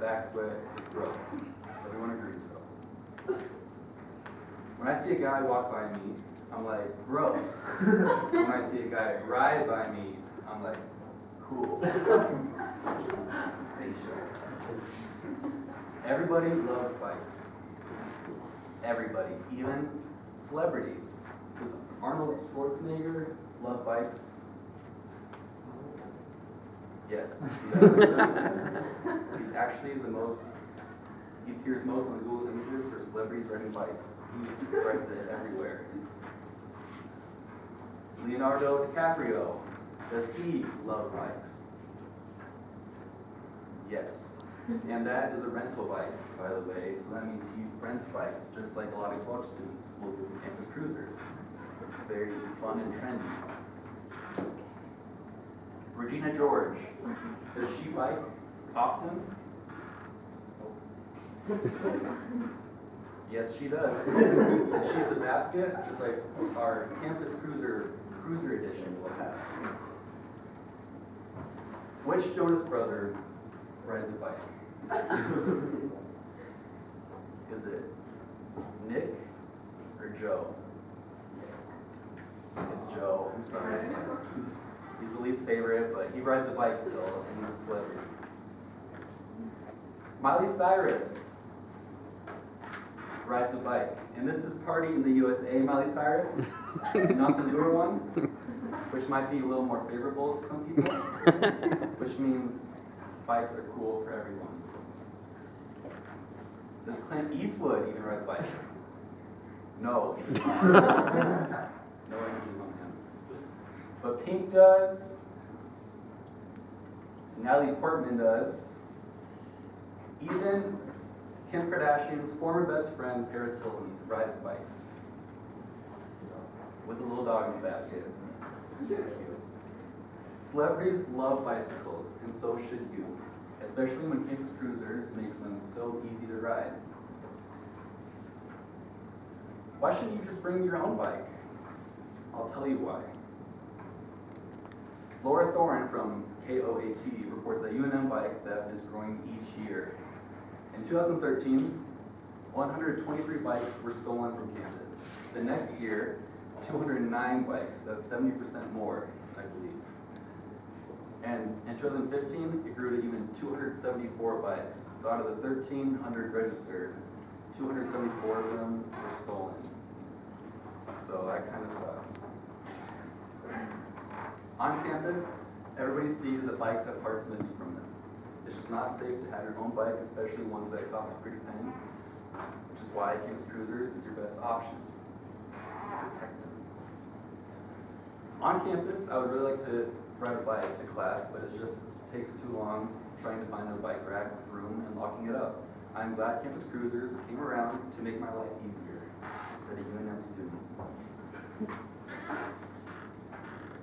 back sweat is gross. Everyone agrees so. When I see a guy walk by me, I'm like, gross. When I see a guy ride by me, I'm like, cool. Everybody loves bikes. Everybody, even celebrities. Does Arnold Schwarzenegger love bikes? Yes, he does. He's actually he appears most on the Google images for celebrities riding bikes. He rides it everywhere. Leonardo DiCaprio, does he love bikes? Yes. And that is a rental bike, by the way, so that means he rents bikes, just like a lot of college students will do with campus cruisers. It's very fun and trendy. Regina George, does she bike often? Yes, she does. And she has a basket, just like our campus cruiser edition will have. Which Jonas brother rides a bike? Is it Nick or Joe? It's Joe. I'm sorry. He's the least favorite, but he rides a bike still, and he's a celebrity. Miley Cyrus rides a bike. And this is Party in the USA Miley Cyrus, not the newer one, which might be a little more favorable to some people, which means bikes are cool for everyone. Does Clint Eastwood even ride a bike? No. No images on him. But Pink does. Natalie Portman does. Even Kim Kardashian's former best friend, Paris Hilton, rides bikes. With a little dog in the basket. It's cute. Celebrities love bicycles, and so should you. Especially when campus cruisers makes them so easy to ride. Why shouldn't you just bring your own bike? I'll tell you why. Laura Thorne from KOAT reports that UNM bike theft is growing each year. In 2013, 123 bikes were stolen from campus. The next year, 209 bikes, that's 70% more, I believe. And in 2015, it grew to even 274 bikes. So out of the 1,300 registered, 274 of them were stolen. So that kind of sucks. On campus, everybody sees that bikes have parts missing from them. It's just not safe to have your own bike, especially ones that cost a pretty penny, which is why campus cruisers is your best option. Protect them. On campus, I would really like to ride a bike to class, but it just takes too long trying to find a bike rack with room and locking it up. I'm glad campus cruisers came around to make my life easier, said a UNM student.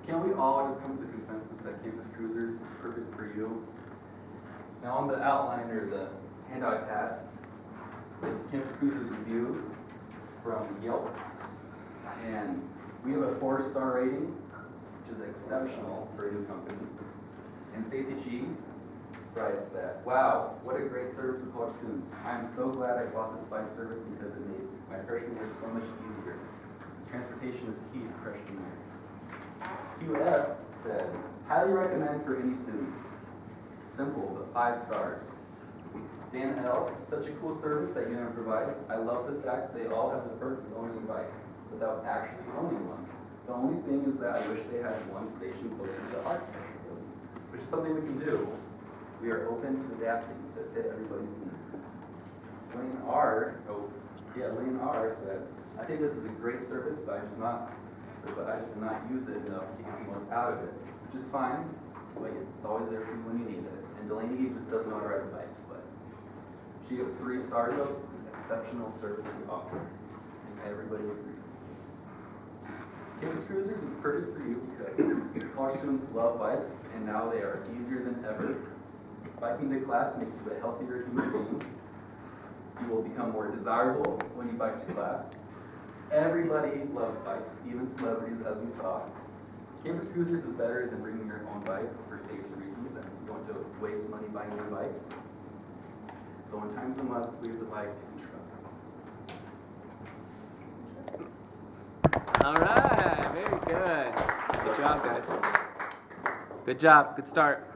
Can we all just come to the consensus that campus cruisers is perfect for you? Now on the outline or the handout I passed, it's campus cruisers reviews from Yelp, and we have a 4-star rating, which is exceptional for a new company. And Stacy G writes that, wow, what a great service for college students. I am so glad I bought this bike service because it made my freshman year so much easier. Transportation is key to freshman year. QF said, highly recommend for any student. Simple, but 5 stars. Dan L, such a cool service that UNM provides. I love the fact they all have the perks of owning a bike without actually owning one. The only thing is that I wish they had one station closer to the architecture building, which is something we can do. We are open to adapting to fit everybody's needs. Lane R said, I think this is a great service, but I just did not use it enough to get the most out of it, which is fine. Like, it's always there for you when you need it. And Delaney just doesn't know how to ride a bike, but she gives 3 stars though. It's an exceptional service we offer, and everybody agrees. Campus Cruisers is perfect for you because college students love bikes, and now they are easier than ever. Biking to class makes you a healthier human being. You will become more desirable when you bike to class. Everybody loves bikes, even celebrities, as we saw. Campus Cruisers is better than bringing your own bike for safety reasons, and you don't have to waste money buying new bikes. So in times of must, we have the light and trust. All right, very good. Good job, guys. Good job, good start.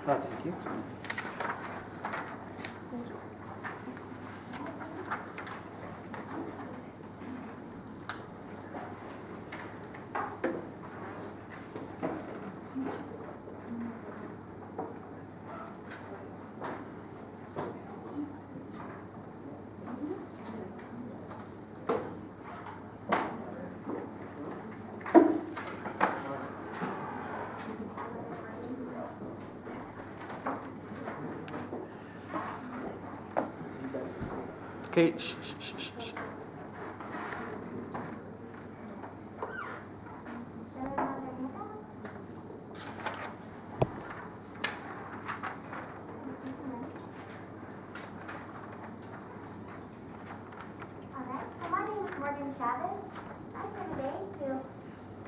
Thank you. Okay, shh, shh, shh, shh. I'm here today to,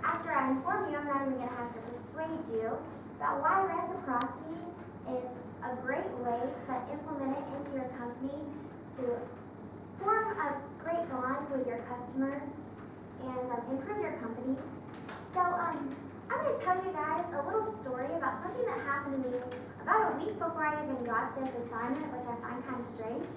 after I inform you, I'm not even going to have to persuade you about why reciprocity is a great way to implement it into your company to form a great bond with your customers and improve your company. So I'm going to tell you guys a little story about something that happened to me about a week before I even got this assignment, which I find kind of strange.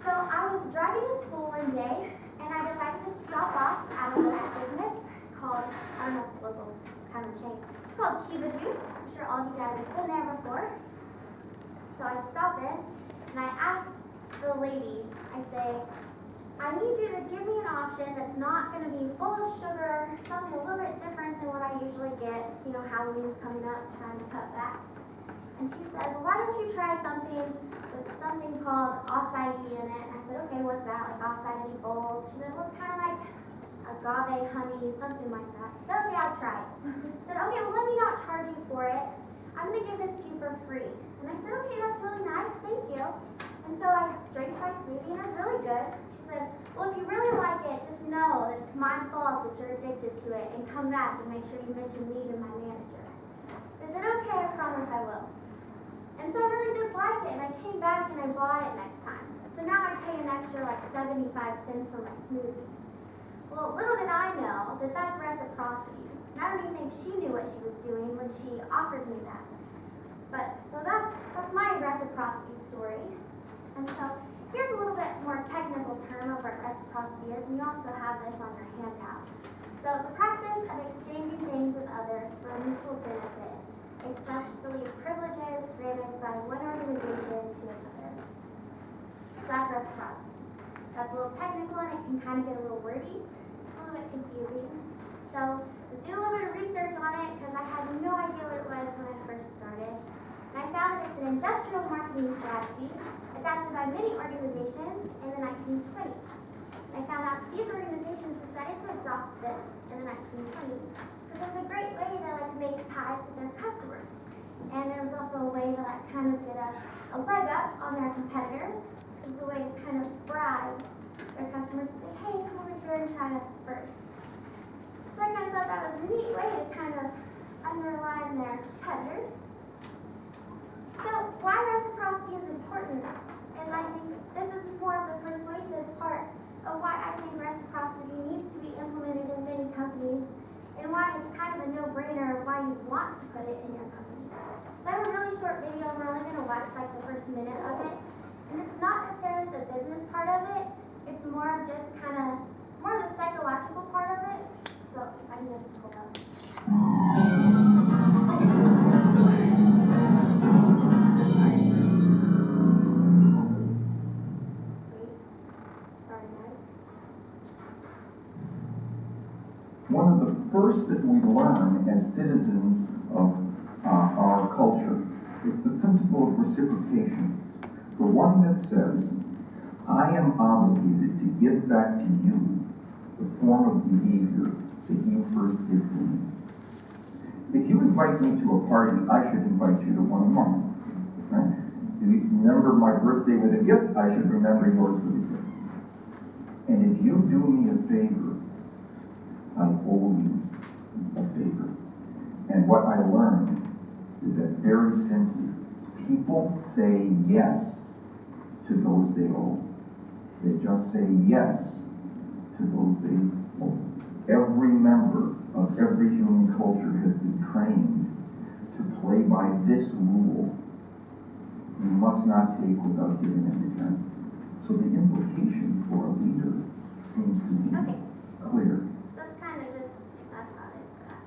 So I was driving to school one day, and I decided to stop off at a local business called, I don't know if it's local, it's kind of a chain. It's called Kiva Juice. I'm sure all of you guys have been there before. So I stop in, and I ask the lady, I say, I need you to give me an option that's not going to be full of sugar, something a little bit different than what I usually get. You know, Halloween's coming up, trying to cut back. And she says, well, why don't you try something with something called acai in it? And I said, okay, what's that? Like acai bowls? She said, well, it's kind of like agave honey, something like that. I said, okay, I'll try it. She said, okay, well, let me not charge you for it. I'm going to give this to you for free. And I said, okay, that's really nice, thank you. And so I drank my smoothie, and it was really good. She said, well, if you really like it, just know that it's my fault that you're addicted to it, and come back and make sure you mention me to my manager. So I said, okay, I promise I will. And so I really did like it, and I came back and I bought it next time. So now I pay an extra like 75 cents for my smoothie. Well, little did I know that that's reciprocity. And I don't even think she knew what she was doing when she offered me that. But, so that's my reciprocity story. And so, here's a little bit more technical term of what reciprocity is, and you also have this on your handout. So, the practice of exchanging things with others for mutual benefit, especially privileges granted by one organization to another. So that's reciprocity. That's a little technical and it can kind of get a little wordy. It's a little bit confusing. So I was doing a little bit of research on it because I had no idea what it was when I first started. And I found that it's an industrial marketing strategy adapted by many organizations in the 1920s. And I found out these organizations decided to adopt this in the 1920s because it was a great way to make ties with their customers. And there was also a way to kind of get a leg up on their competitors. It was a way to kind of bribe their customers to say, hey, come over here and try us first. So I kind of thought that was a neat way to kind of underline their competitors. So why reciprocity is important, and I think this is more of the persuasive part of why I think reciprocity needs to be implemented in many companies, and why it's kind of a no-brainer of why you want to put it in your company. So I have a really short video. I'm only going to watch like the first minute of it, and it's not necessarily the business part of it. It's more of just kind of more of the psychological part of it. So I can just hold up. first that we learn as citizens of our culture. It's the principle of reciprocation. The one that says, I am obligated to give back to you the form of behavior that you first did for me. If you invite me to a party, I should invite you to one of mine. Right? If you remember my birthday with a gift, I should remember yours with a gift. And if you do me a favor, I owe you a favor. And what I learned is that very simply, people say yes to those they owe. They just say yes to those they owe. Every member of every human culture has been trained to play by this rule. You must not take without giving in return. So the implication for a leader seems to be clear. That's kind of just, that's about it for that.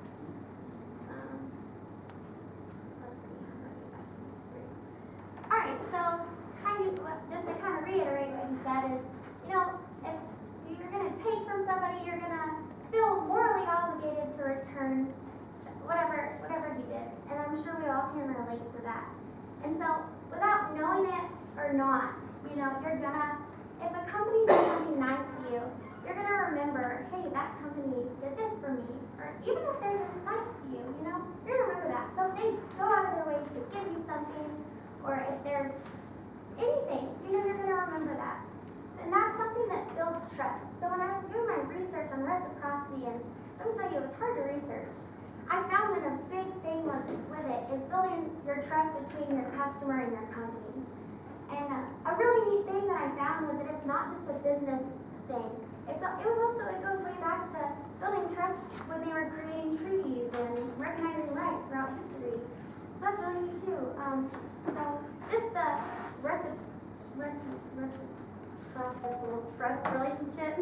Let's see. All right, so just to kind of reiterate what he said is, if you're going to take from somebody, you're going to feel morally obligated to return whatever he did. And I'm sure we all can relate to that. And so, without knowing it or not, you're gonna, if a company does something nice to you, you're gonna remember, hey, that company did this for me. Or even if they're just nice to you, you're gonna remember that. So if they go out of their way to give you something, or if there's anything, you're gonna remember that. And that's something that builds trust. So when I was doing my research on reciprocity, and let me tell you, it was hard to research, I found that a big thing with it is building your trust between your customer and your company. And a really neat thing that I found was that it's not just a business thing. It goes way back to building trust when they were creating treaties and recognizing rights throughout history. So that's really neat too. So just the reciprocal trust relationship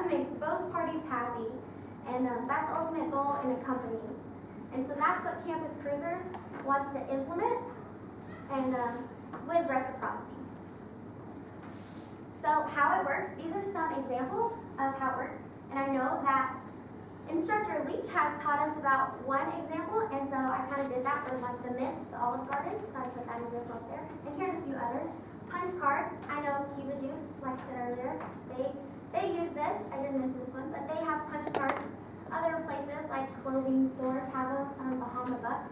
makes both parties happy. And that's the ultimate goal in a company. And so that's what Campus Cruisers wants to implement and with reciprocity. So how it works, these are some examples of how it works. And I know that Instructor Leach has taught us about one example, and so I kind of did that with like the mints, the Olive Garden, so I put that example up there. And here's a few others. Punch cards, I know Cuba Juice, like I said earlier, they use this. I didn't mention this one, but they have punch cards. Other places like clothing stores have them, Bahama Bucks.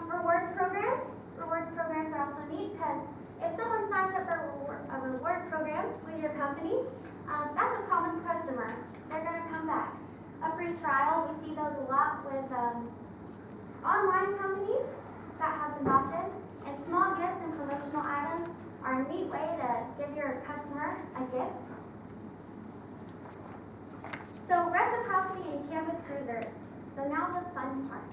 Rewards programs are also neat because if someone signs up for a reward program with your company, that's a promised customer. They're going to come back. A free trial, we see those a lot with online companies that have adopted, and small gifts and promotional items are a neat way to give your customer a gift. So reciprocity in Campus Cruisers. So now the fun part.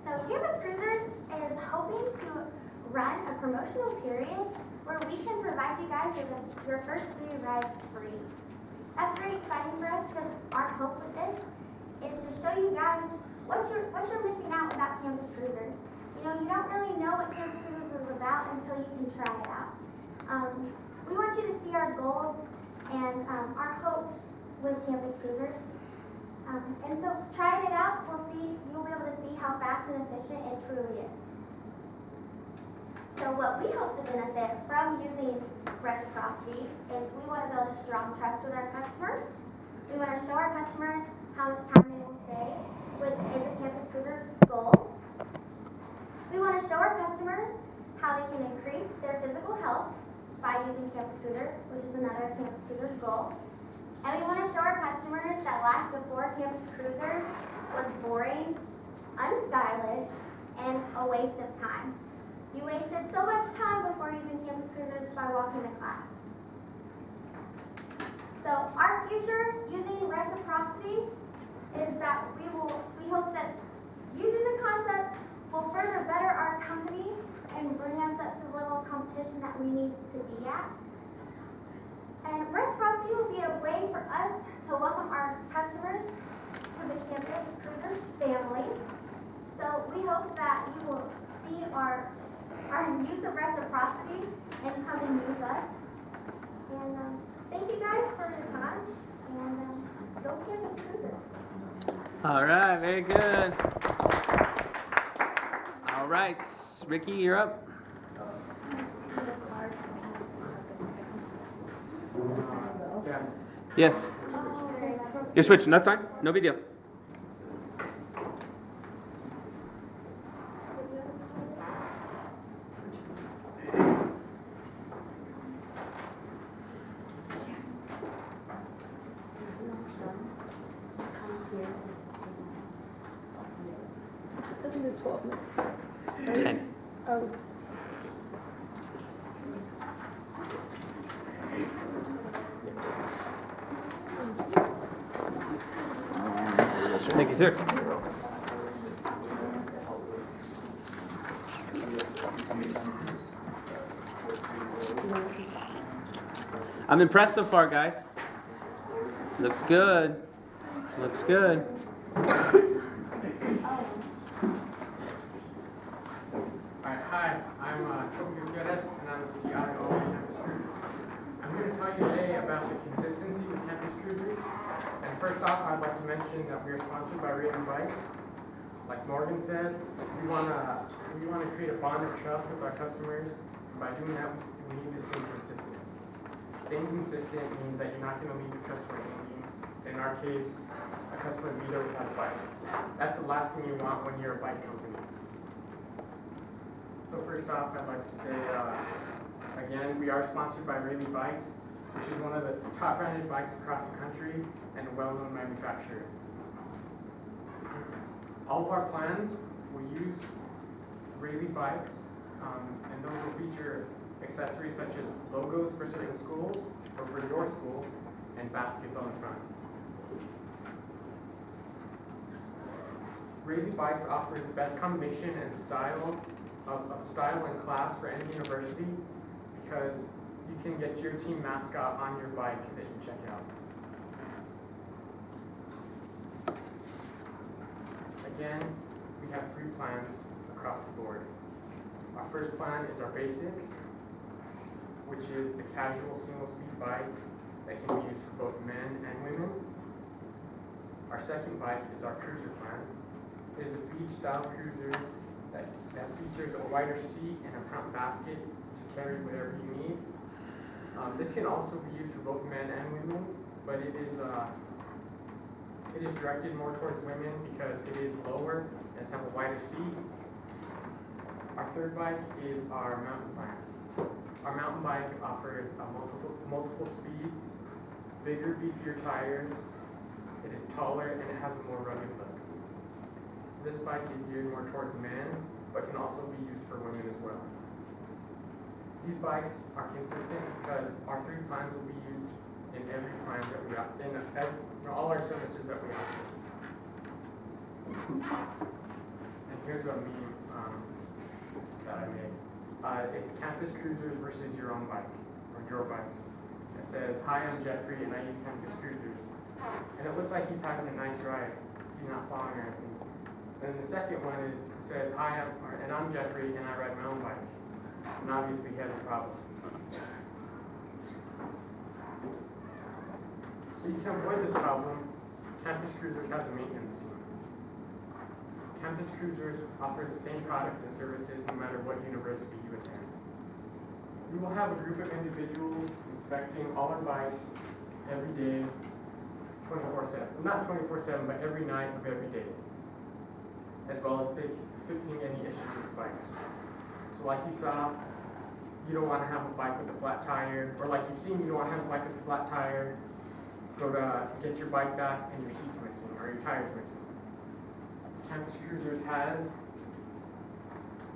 So Campus Cruisers is hoping to run a promotional period where we can provide you guys with your first 3 rides free. That's very exciting for us because our hope with this is to show you guys what you're missing out about Campus Cruisers. You don't really know what Campus Cruisers is about until you can try it out. We want you to see our goals and our hopes with Campus Cruisers. And so trying it out, you'll be able to see how fast and efficient it truly is. So what we hope to benefit from using reciprocity is we want to build a strong trust with our customers. We want to show our customers how much time they will save, which is a Campus Cruisers goal. We want to show our customers how they can increase their physical health by using Campus Cruisers, which is another Campus Cruisers goal. And we want to show our customers that life before Campus Cruisers was boring, unstylish, and a waste of time. You wasted so much time before using Campus Cruisers by walking to class. So our future using reciprocity is that we hope that using the concept will further better our company and bring us up to the level of competition that we need to be at. And reciprocity will be a way for us to welcome our customers to the Campus Cruisers family. So we hope that you will see our use of reciprocity and come and use us. And thank you guys for your time. And go Campus Cruisers. All right, very good. All right, Ricky, you're up. Yes. You're switching, that's fine. No big deal. It's 7 to 12 minutes. Right? 10. Oh. Thank you, sir. I'm impressed so far, guys. Looks good. Looks good. Alright, hi, I'm Toby Gutierrez, and I'm the CIO of Campus Cruisers. I'm here to tell you today about the consistency of Campus Cruisers. And first off, I'd like to mention that we are sponsored by Raven Bikes. Like Morgan said, we want to create a bond of trust with our customers. And by doing that, we need to stay consistent. Staying consistent means that you're not going to leave the customer hanging. In our case, a customer leader without a bike. That's the last thing you want when you're a bike company. So first off, I'd like to say, again, we are sponsored by Rayleigh Bikes, which is one of the top branded bikes across the country and a well-known manufacturer. All of our plans will use Rayleigh Bikes, and those will feature accessories such as logos for certain schools, or for your school, and baskets on the front. Rayleigh Bikes offers the best combination and style of style and class for any university, because you can get your team mascot on your bike that you check out. Again, we have 3 plans across the board. Our first plan is our basic, which is the casual single-speed bike that can be used for both men and women. Our second bike is our cruiser plan. It is a beach-style cruiser that features a wider seat and a front basket to carry whatever you need. This can also be used for both men and women, but it is directed more towards women because it is lower and has a wider seat. Our third bike is our mountain bike. Our mountain bike offers multiple speeds, bigger, beefier tires. It is taller and it has a more rugged look. This bike is geared more towards men, but can also be used for women as well. These bikes are consistent because our 3 plans will be used in every plan that we offer, in all our services that we offer. And here's a meme that I made. It's Campus Cruisers versus your own bike, or your bikes. It says, "Hi, I'm Jeffrey and I use Campus Cruisers." And it looks like he's having a nice ride. He's not falling or anything. And the second one says, "Hi, I'm Jeffrey and I ride my own bike." And obviously he has a problem. So you can avoid this problem. Campus Cruisers has a maintenance team. Campus Cruisers offers the same products and services no matter what university you attend. We will have a group of individuals inspecting all our bikes every day, 24/7. Not 24/7, but every night of every day, as well as fixing any issues with the bikes. So like you saw, you don't want to have a bike with a flat tire, or like you've seen, you don't want to have a bike with a flat tire, go to get your bike back and your seat's missing, or your tire's missing. Campus Cruisers has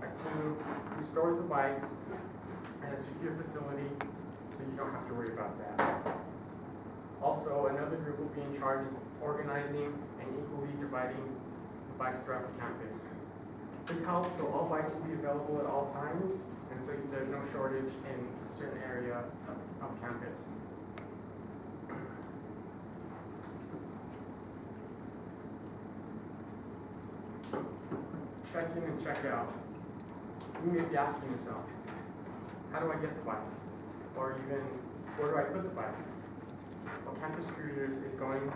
a team who stores the bikes in a secure facility, so you don't have to worry about that. Also, another group will be in charge of organizing and equally dividing the bikes throughout the campus. This helps so all bikes will be available at all times, and so there's no shortage in a certain area of campus. Check in and check out. You may be asking yourself, how do I get the bike? Or even, where do I put the bike? well, Campus Cruisers is going to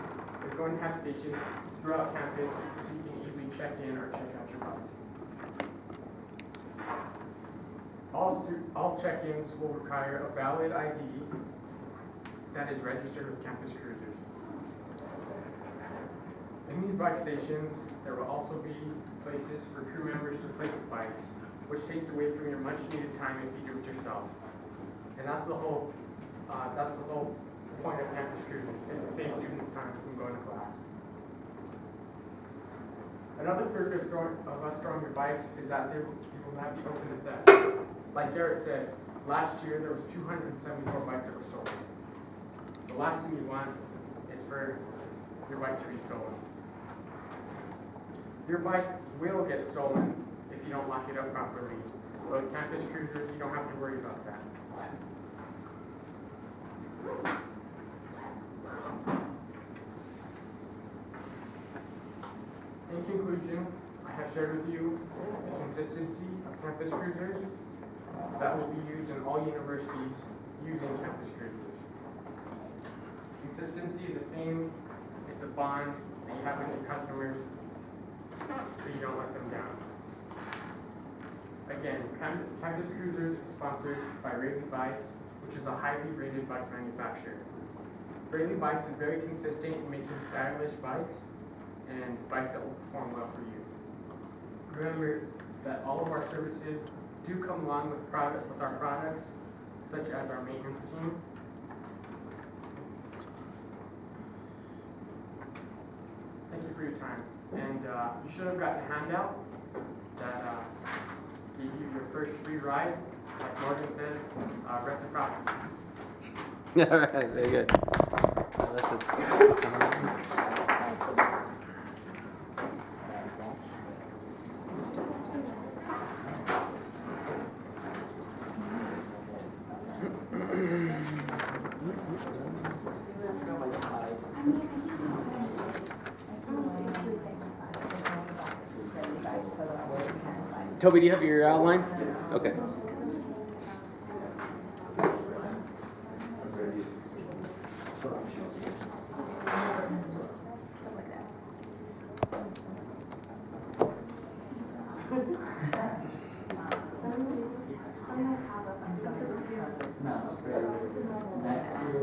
have stations throughout campus so you can easily check in or check out your bike. All check-ins will require a valid ID that is registered with Campus Cruisers. In these bike stations, there will also be places for crew members to place the bikes, which takes away from your much-needed time if you do it yourself. And that's the whole point of Campus Cruisers, is to save students time from going to class. Another perk of us storing your bikes is that they will not be open to theft. Like Garrett said, last year there was 274 bikes that were stolen. The last thing you want is for your bike to be stolen. Your bike will get stolen if you don't lock it up properly. But with Campus Cruisers, you don't have to worry about that. In conclusion, I have shared with you the consistency of Campus Cruisers that will be used in all universities using Campus Cruisers. Consistency is a thing, it's a bond that you have with your customers so you don't let them down. Again, Campus Cruisers is sponsored by Rayleigh Bikes, which is a highly rated bike manufacturer. Rayleigh Bikes is very consistent in making stylish bikes and bikes that will perform well for you. Remember that all of our services do come along with our products, such as our maintenance team. Thank you for your time. And you should have gotten a handout that gave you your first free ride. Like Morgan said, reciprocity. All right, very good. Toby, do you have your outline? Okay.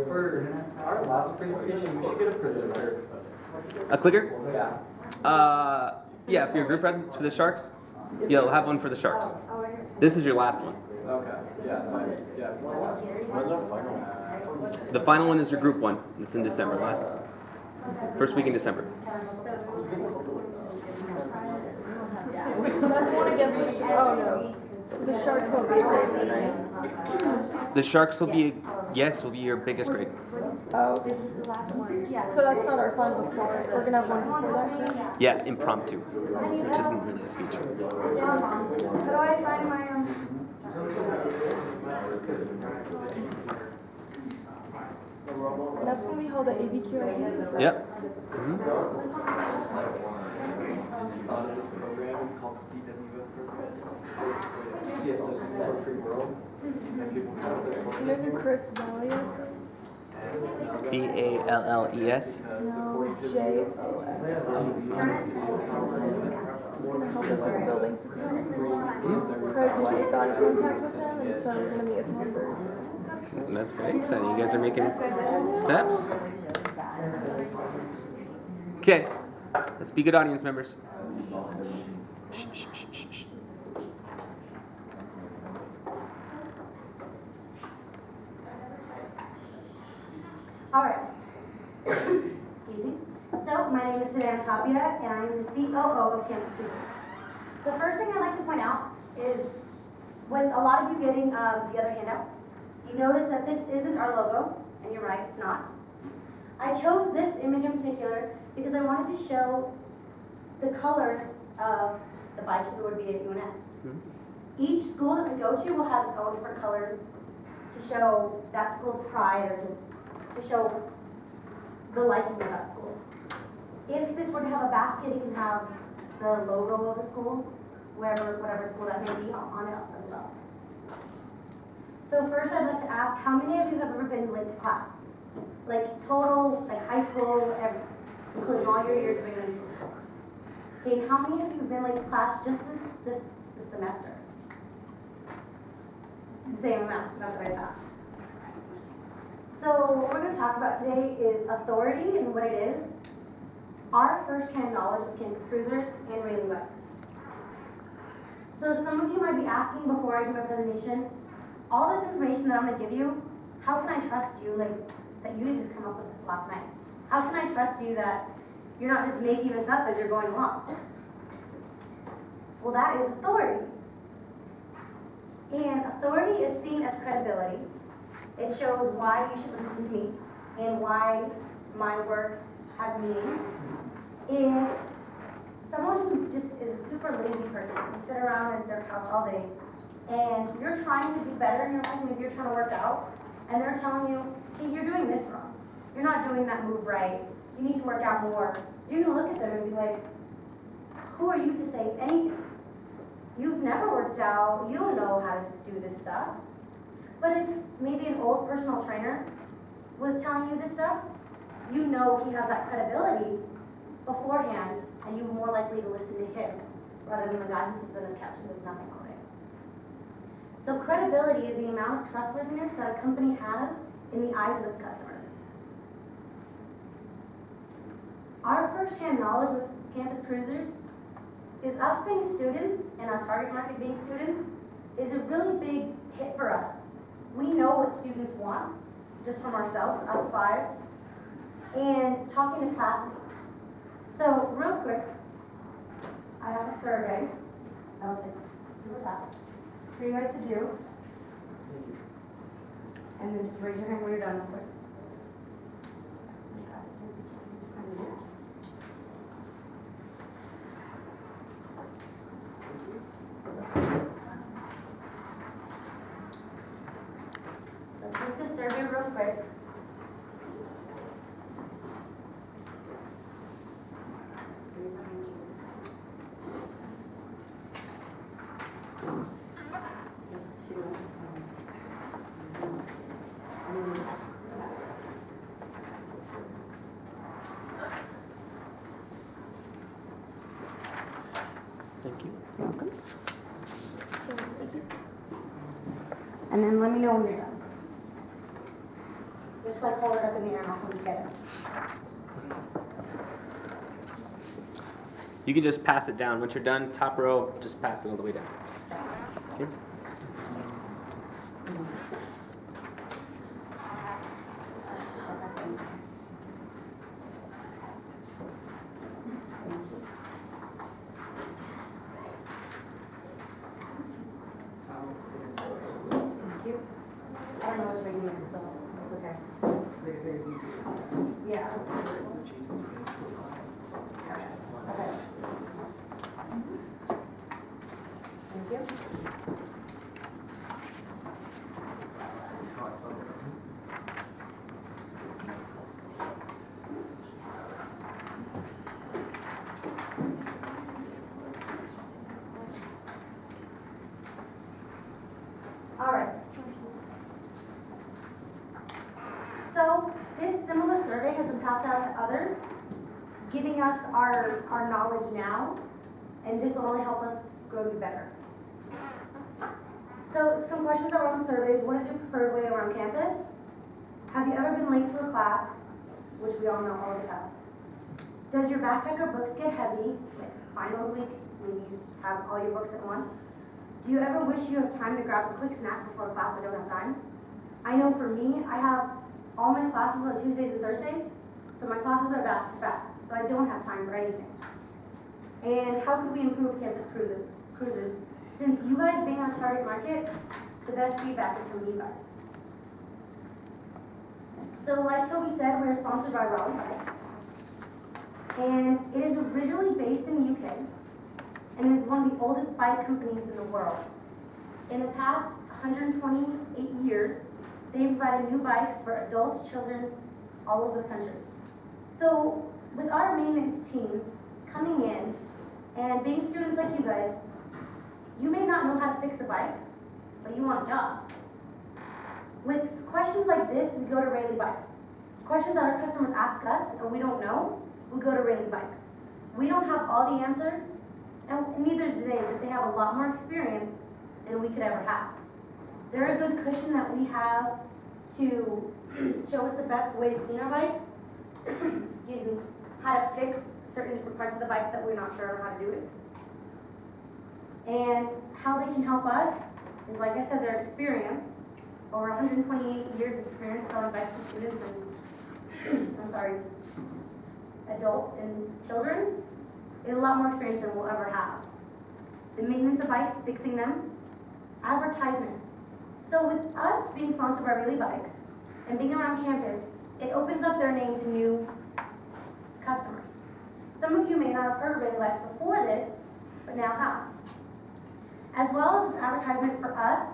For our last presentation, we should get a presenter. A clicker? Yeah. Yeah, for your group present for the Sharks? Yeah, we'll have one for the Sharks. This is your last one. Okay. Yeah. Yeah. When's our final? The final one is your group one. It's in December, first week in December. That's one against the Sharks. Oh no. So the Sharks won't be a grade then, right? The Sharks will be your biggest grade. Oh. So that's not our final before. We're gonna have one before that. Then? Yeah, impromptu, which isn't really a speech. How do I find my And that's gonna be held at ABQ. Yep. Do you know who Chris Valios is? BALLES. No, JOS. He's gonna help us with the building supply. Craig White got in contact with him, and so we're gonna meet with him on Thursday. That's very exciting. You guys are making steps. Okay, let's be good audience members. Shh, shh, shh, shh, shh. All right. Excuse me. So, my name is Savannah Tapia, and I'm the COO of Campus Cruisers. The first thing I'd like to point out is when a lot of you getting the other handouts, you notice that this isn't our logo, and you're right, it's not. I chose this image in particular because I wanted to show the colors of the bike if it would be at UNF. Each school that we go to will have its own different colors to show that school's pride or to show the liking of that school. If this were to have a basket, it can have the logo of the school, whatever school that may be on it as well. So first I'd like to ask, how many of you have ever been late to class? Like total, like high school, everything, including all your years of elementary school. Okay, and how many of you have been late to class just this semester? The same amount, that's what I thought. So what we're going to talk about today is authority and what it is, our first-hand knowledge of campus cruisers and railing bikes. So some of you might be asking before I do my presentation, all this information that I'm going to give you, how can I trust you, like, that you didn't just come up with this last night? How can I trust you that you're not just making this up as you're going along? Well, that is authority. And authority is seen as credibility. It shows why you should listen to me and why my words have meaning. If someone who just is a super lazy person, they sit around at their couch all day, and you're trying to do better in your life, maybe you're trying to work out, and they're telling you, hey, you're doing this wrong. You're not doing that move right. You need to work out more. You're going to look at them and be like, who are you to say anything? You've never worked out. You don't know how to do this stuff. But if maybe an old personal trainer was telling you this stuff, you know he has that credibility beforehand, and you're more likely to listen to him rather than the guy who sits on his couch and does nothing all day. So credibility is the amount of trustworthiness that a company has in the eyes of its customers. Our first-hand knowledge with campus cruisers is us being students and our target market being students is a really big hit for us. We know what students want just from ourselves, us five, and talking to classmates. So real quick, I have a survey I'll take to the left for you guys to do. And then just raise your hand when you're done real quick. So take the survey real quick. Just two. Thank you. Welcome. And then let me know when you're done. Just like hold it up in the air and I'll put it together. You can just pass it down. Once you're done, top row, just pass it all the way down. Okay. Thank you. I don't know which way you need, so it's okay. Yeah. Okay. Thank you. All right. So this similar survey has been passed out to others, giving us our knowledge now, and this will only help us grow to be better. So some questions that were on the surveys: what is your preferred way around campus? Have you ever been late to a class? Which we all know all of us have. Does your backpack or books get heavy, like finals week, when you just have all your books at once? Do you ever wish you have time to grab a quick snack before class but don't have time? I know for me, I have all my classes on Tuesdays and Thursdays, so my classes are back to back, so I don't have time for anything. And how can we improve campus cruisers? Since you guys being our target market, the best feedback is from you guys. So like Toby said, we're sponsored by Raleigh Bikes. And it is originally based in the UK, and is one of the oldest bike companies in the world. In the past 128 years, they've provided new bikes for adults, children, all over the country. So with our maintenance team coming in and being students like you guys, you may not know how to fix a bike, but you want a job. With questions like this, we go to Raleigh Bikes. questions that our customers ask us and we don't know, we go to Rayleigh Bikes. We don't have all the answers, and neither do they, but they have a lot more experience than we could ever have. They're a good cushion that we have to show us the best way to clean our bikes, excuse me, how to fix certain different parts of the bikes that we're not sure how to do it. And how they can help us is, like I said, their experience, over 128 years of experience selling bikes to students and, adults and children, is a lot more experience than we'll ever have. The maintenance of bikes, fixing them, advertisement. So with us being sponsored by Rayleigh Bikes and being around campus, it opens up their name to new customers. Some of you may not have heard of Rayleigh Bikes before this, but now have. As well as an advertisement for us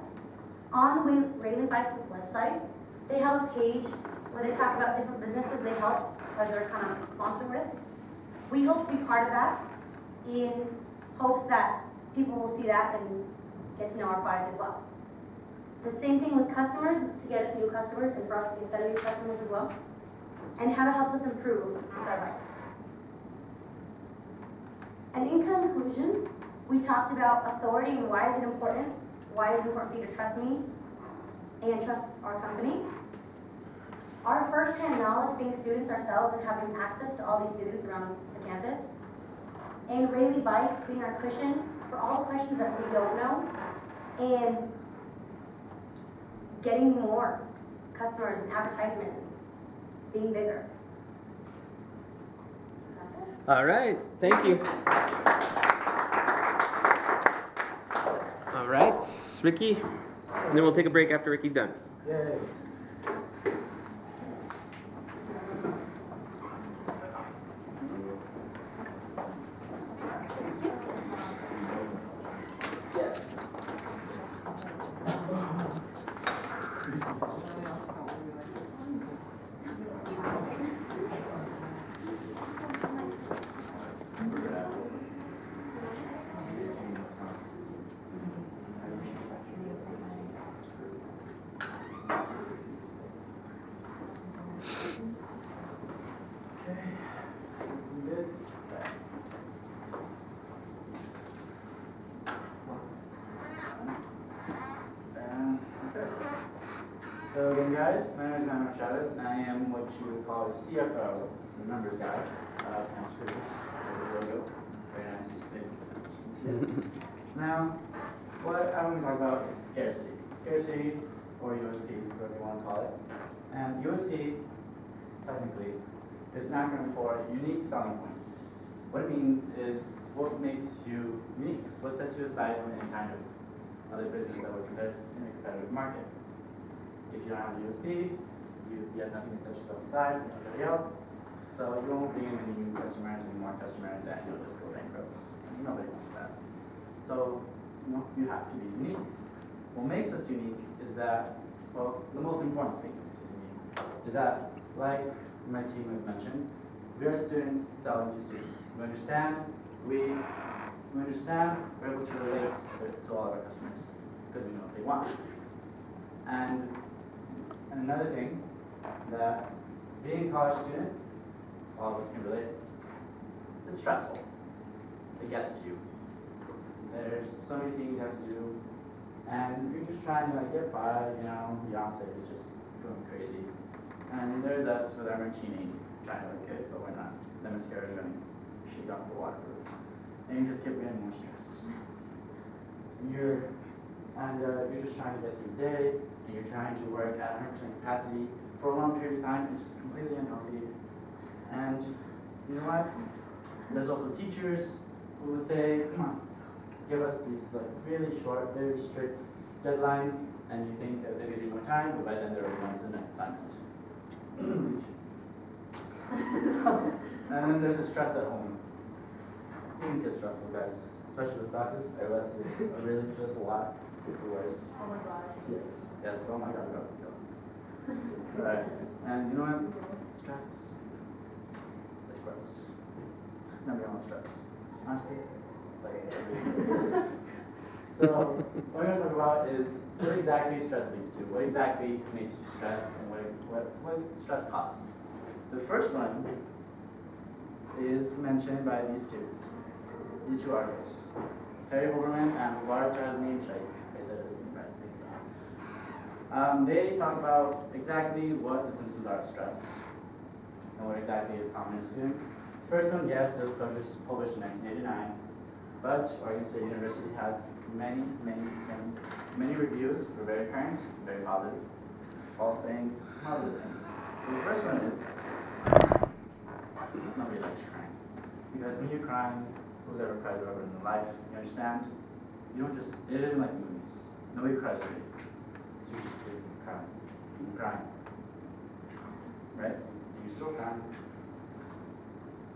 on Rayleigh Bikes' website, they have a page where they talk about different businesses they help or they're kind of sponsored with. We hope to be part of that in hopes that people will see that and get to know our product as well. The same thing with customers, is to get us new customers and for us to get them new customers as well, and how to help us improve with our bikes. And in conclusion, we talked about authority and why is it important? Why is it important for you to trust me and trust our company? Our first-hand knowledge, being students ourselves and having access to all these students around the campus, and Rayleigh Bikes being our cushion for all the questions that we don't know, and getting more customers and advertisement, being bigger. That's it. All right, thank you. All right, Ricky, and then we'll take a break after Ricky's done. Yay. Hello again, guys. My name is Manuel Chavez, and I am what you would call a CFO, the numbers guy, Campus Cruisers. There's a logo. Very nice. Now, what I want to talk about is scarcity. Scarcity, or USP, whatever you want to call it. And USP, technically, is an acronym for unique selling point. What it means is what makes you unique, what sets you aside from any kind of other business that would compete in a competitive market. If you don't have a USP, you have nothing to set yourself aside from everybody else. So you won't bring in any new customers, any more customers, and you'll just go bankrupt. Nobody wants that. So, you have to be unique. What makes us unique is that, well, the most important thing that makes us unique is that, like my team has mentioned, we are students selling to students. We understand, we're able to relate to all of our customers because we know what they want. And another thing, that being a college student, all of us can relate, it's stressful. It gets to you. There's so many things you have to do, and you're just trying to get by, Beyonce is just going crazy. And there's us with our martini, trying to look good, but we're not. The mascara is running shit off the waterproof. And you just get getting more stress. You're just trying to get through the day, and you're trying to work at 100% capacity for a long period of time, it's just completely unhealthy. And you know what? There's also teachers who will say, come on, give us these really short, very strict deadlines, and you think that they're giving you more time, but by then they're already on to the next assignment. And then there's the stress at home. Things get stressful, guys, especially with classes. I realize I really stress a lot. It's the worst. Oh my god. Yes, oh my god, God, yes. Alright, and you know what? Stress, it's gross. Nobody wants stress. Honestly, so, what we're going to talk about is what exactly stress leads to, what exactly makes you stress, and what stress causes. The first one is mentioned by these two articles. Terry Hoberman and Bart Charles names right. I said his name right. They talk about exactly what the symptoms are of stress and what exactly is common in students. First one, yes, it was published in 1989, but Oregon State University has many reviews were very current, very positive, all saying positive things. So the first one is, nobody likes crying. Because when you're crying, who's ever cried ever in their life, you understand, you don't just, it isn't like movies. Nobody cries for you. So you just sit and cry, keep crying. Right? You're still crying.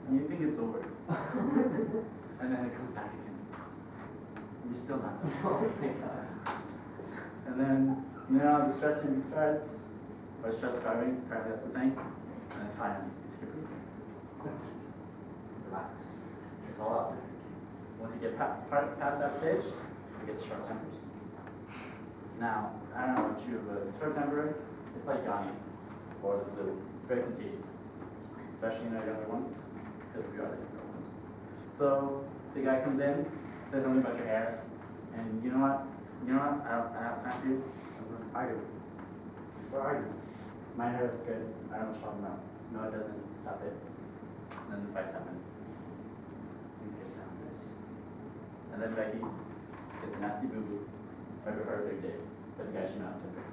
And you think it's over. And then it comes back again. And you're still not done. And then, the stressing starts, or stress carving, apparently that's a thing. And then finally, take a breath. Relax. It's all out there. Once you get past that stage, you get the short tempers. Now, I don't know about you, but short temper, it's like yawning or the flu. It's very contagious, especially in our younger ones, because we are the younger ones. So the guy comes in, says something about your hair, and you know what? I don't have time for you. So we're gonna argue. We're arguing. My hair is good. I don't know what you're talking about. No, it doesn't. Stop it. And then the fights happen. Things get down to this. And then Becky gets a nasty boo-boo right before her big day. But the guy should not temper.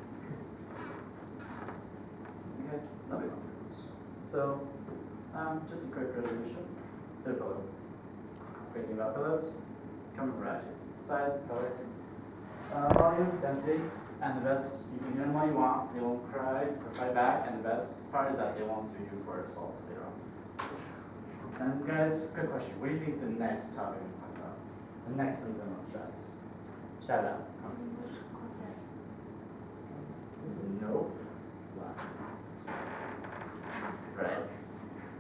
Okay, nobody wants boo-boos. So, just a quick resolution. They're pillow. Great thing about pillows, come in variety. Size, color, volume, density, and the best, you can do them all you want. They won't cry or fight back, and the best part is that they won't sue you for assault later on. And guys, good question. What do you think the next topic we talk about? The next symptom of stress? Shout out. Nope. Right.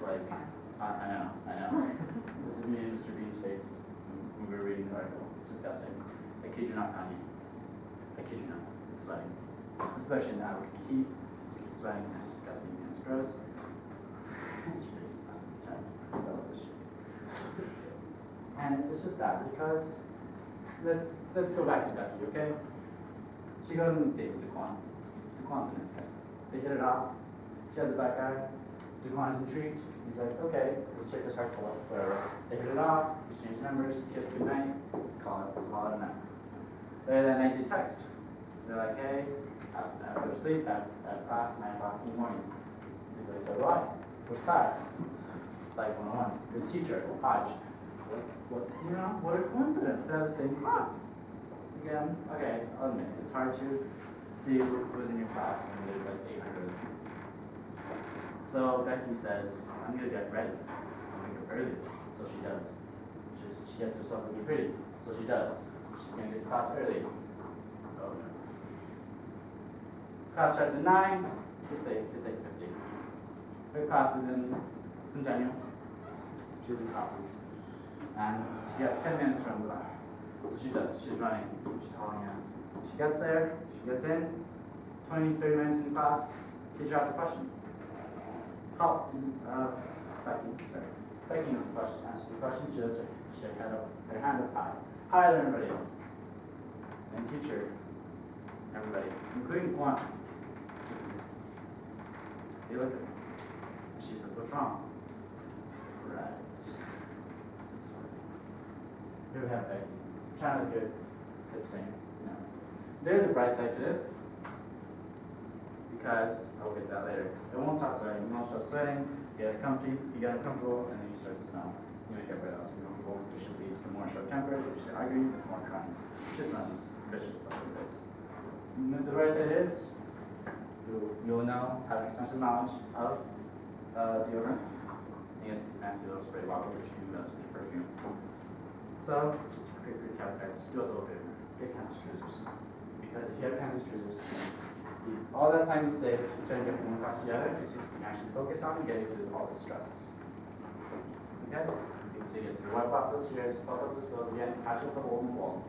Like, I know. This is me and Mr. Bean's face when we were reading the article. It's disgusting. I kid you not, Kanye. I kid you not. It's sweating. Especially now with the heat. It's sweating. It's disgusting. It's gross. And it's just that because let's go back to Becky, okay? She goes on a date with Daquan. Daquan's a nice guy. They hit it off. She has a black eye. Daquan is intrigued. He's like, okay, let's check this heart pull up, whatever. They hit it off, exchange numbers, kiss goodnight, call it a night. Later that night they text. They're like, hey, I have to go to sleep at class 9 o'clock in the morning. He's like, so do I. Which class? Psych 101. Who's teacher? Hodge. What a coincidence. They're the same class. Again, okay, I'll admit it. It's hard to see who's in your class when there's like 800 people. So Becky says, I'm going to get ready. I'm going to go early. So she does. She gets herself looking pretty. So she does. She's going to get to class early. Oh no. Class starts at 9. It's 8:50. Her class is in Centennial. She's in classes. And she has 10 minutes to run the class. So she does. She's running. She's hauling ass. She gets there. She gets in. 20, 30 minutes in class. Teacher asks a question. Becky asks the question. She does her hand up high. Higher than everybody else. And teacher, everybody, including one, they look at her. She says, what's wrong? Right. This sort of thing. Here we have Becky. Trying to look good thing. No. There's a bright side to this. Because I'll get to that later. It won't stop sweating. You won't stop sweating. You get comfy. You get uncomfortable, and then you start to smell. You make everybody else uncomfortable, which just leads to more short temper, which is arguing, with more crying. It's just not as vicious stuff like this. The right side is you'll now have extensive knowledge of deodorant. You get these fancy little spray bottles, which you can mess with your perfume. So, just a quick recap, guys. Do us a little favor. Get campus cruisers. Because if you have campus cruisers, all that time you save trying to get from one class to the other, you can actually focus on getting through all the stress. Okay? You can get to wipe off those chairs, fill up those bills again, patch up the holes in the walls.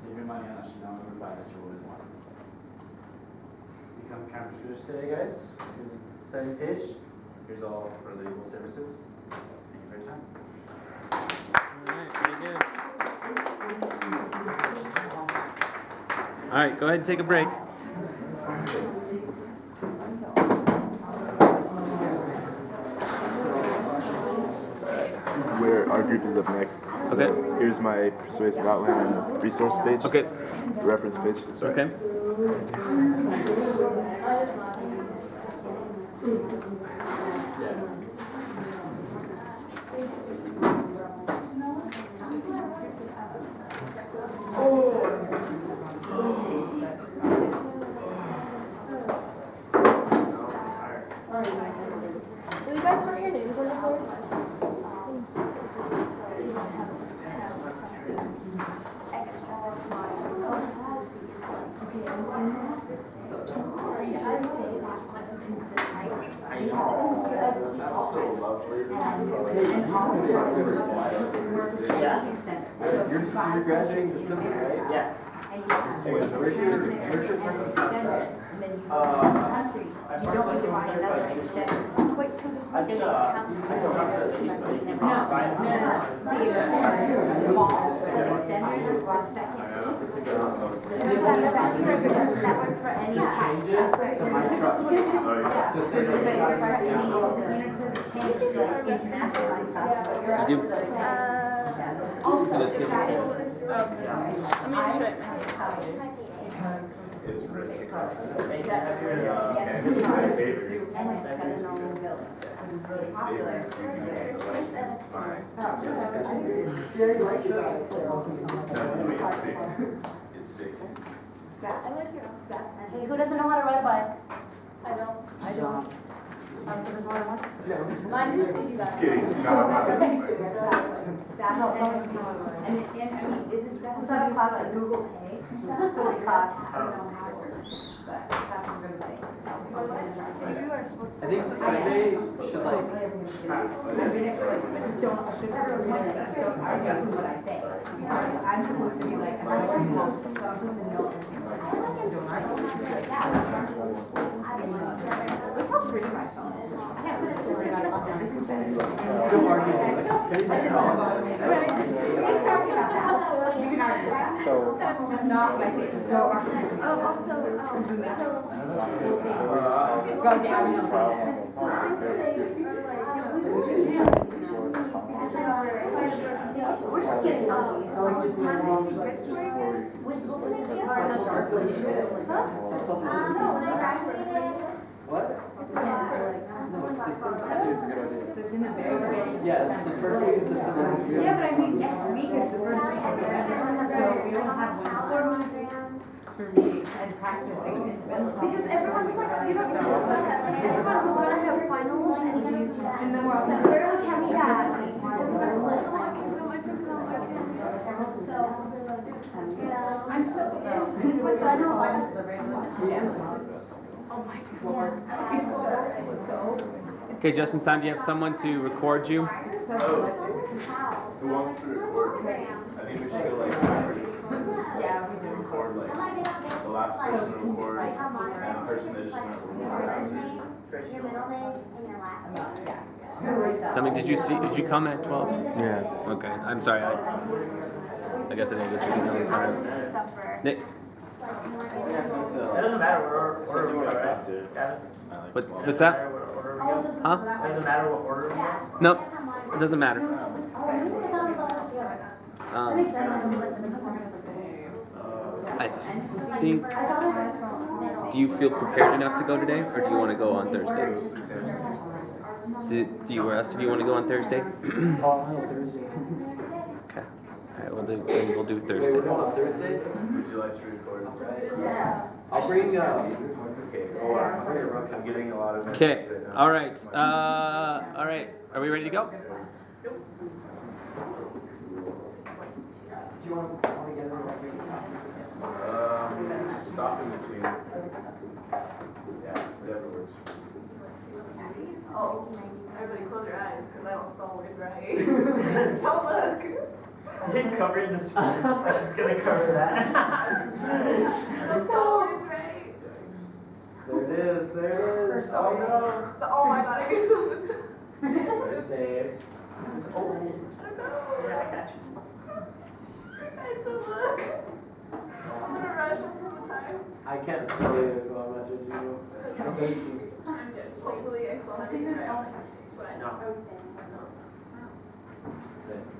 Save your money unless you know you buy that you always want. Become campus cruisers today, guys. Here's a exciting page. here's all for the legal services. Thank you for your time. All right, very good. All right, go ahead and take a break. Where our group is up next. So Okay. here's my persuasive outline and the resource page. Okay. The reference page. Sorry. Okay. Will you guys write your names on the board? You're graduating December, right? Yeah. Where's your I don't like to I can, change it to my truck. Just say that. You do. It's risky. Thank you. Have your, It's my favorite. It's sick. Okay, who doesn't know how to ride a bike? I don't. So there's more than one? Mine doesn't do that. Just kidding. No, I'm not doing it. It's not a class at Google Pay. This is a silly cost. I don't know how it works, but that's what I'm gonna say. I think the survey should like, I just don't, I should never win it, I just don't argue with what I say. I'm supposed to be like, I'm not going to know, so I'm supposed to know. Don't argue. Look how pretty my phone is. I can't put a story on it. don't argue. We can argue about that. You can argue about that. That's just not my favorite. Don't argue. Go down. We're just getting ugly. What? Yeah, it's the first week of December. Yeah, but I mean, next week is the first week of December, so we don't have one for me and practice. Because everyone's like, you don't know what that, like, everyone will want to have finals and then we're all like, where can we have? I'm so, I know, oh my God. It's so. Okay, just in time, do you have someone to record you? Who wants to record? I think we should go like backwards. Yeah, we do. Record like the last person to record and the person that just went Your record first after. name, your middle name, and your last name. I mean, did you come at 12? Yeah. Okay, I'm sorry. I guess I didn't get you all the time. Nick, It doesn't matter what order we go, right? Gavin? what's that? Huh? Doesn't matter what order we go? Nope, it doesn't matter. I think, do you feel prepared enough to go today, or do you want to go on Thursday? Do you ask if you want to go on Thursday? Okay. All right, we'll do Thursday. On Thursday? Would you like to record? I'll bring, Okay. I'm getting a lot of messages Okay. right now. All right. All right. Are we ready to go? do you want to get in Just stop in between. Yeah, whatever works. Oh, everybody close your eyes, because I don't spell words right. Don't look. I didn't cover the screen. It's gonna cover that. Don't spell words right. There it is, there it is. Oh no. Oh my God, I Save. Oh, yeah, I got you. I can't spell either, so I'm not judging you. Thank you. No.